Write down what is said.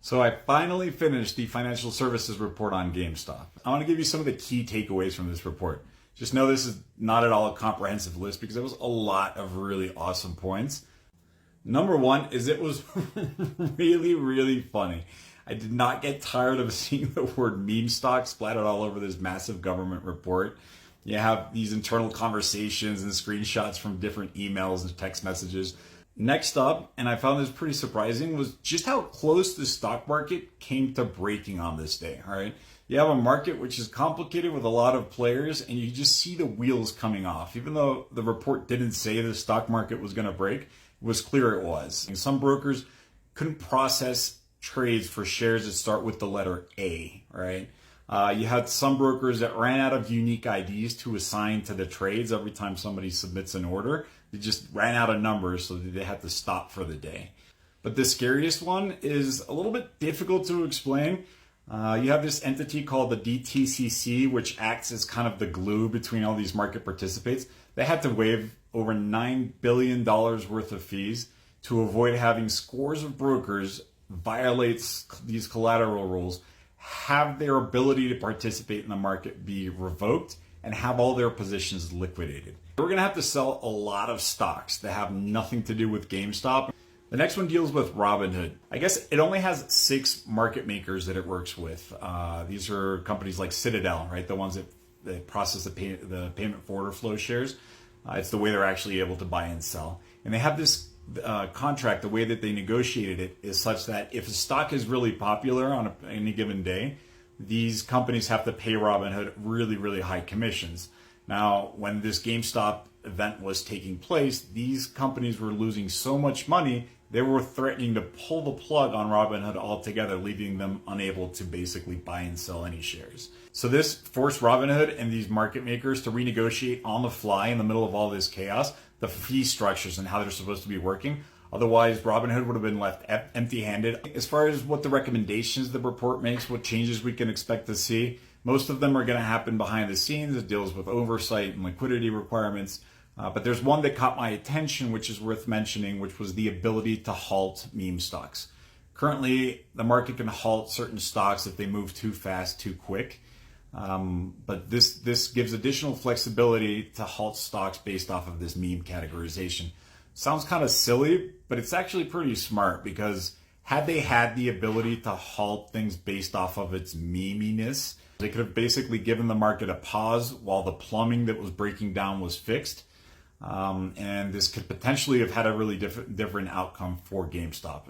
So I finally finished the financial services report on GameStop. I want to give you some of the key takeaways from this report. Just know this is not at all a comprehensive list because there was a lot of really awesome points. Number one is it was really funny. I did not get tired of seeing the word meme stock splattered all over this massive government report. You have these internal conversations and screenshots from different emails and text messages. Next up, and I found this pretty surprising, was just how close the stock market came to breaking on this day. All right, you have a market which is complicated with a lot of players, and you just see the wheels coming off. Even though the report didn't say the stock market was going to break, it was clear it was. And some brokers couldn't process trades for shares that start with the letter A. Right. You had some brokers that ran out of unique IDs to assign to the trades every time somebody submits an order. They just ran out of numbers, so they had to stop for the day. But the scariest one is a little bit difficult to explain. You have this entity called the DTCC, which acts as kind of the glue between all these market participants. They had to waive over $9 billion worth of fees to avoid having scores of brokers violate these collateral rules, have their ability to participate in the market be revoked, and have all their positions liquidated. We're going to have to sell a lot of stocks that have nothing to do with GameStop. The next one deals with Robinhood. I guess it only has 6 market makers that it works with. These are companies like Citadel, right? The ones that process the payment for order flow shares. It's the way they're actually able to buy and sell. And they have this contract. The way that they negotiated it is such that if a stock is really popular on any given day, these companies have to pay Robinhood really high commissions. Now, when this GameStop event was taking place, these companies were losing so much money, they were threatening to pull the plug on Robinhood altogether, leaving them unable to basically buy and sell any shares. So this forced Robinhood and these market makers to renegotiate on the fly in the middle of all this chaos, the fee structures and how they're supposed to be working. Otherwise, Robinhood would have been left empty-handed. As far as what the recommendations the report makes, what changes we can expect to see, most of them are going to happen behind the scenes. It deals with oversight and liquidity requirements. But there's one that caught my attention, which is worth mentioning, which was the ability to halt meme stocks. Currently, the market can halt certain stocks if they move too fast, too quick. But this gives additional flexibility to halt stocks based off of this meme categorization. Sounds kind of silly, but it's actually pretty smart, because had they had the ability to halt things based off of its meminess, they could have basically given the market a pause while the plumbing that was breaking down was fixed. And this could potentially have had a really different outcome for GameStop.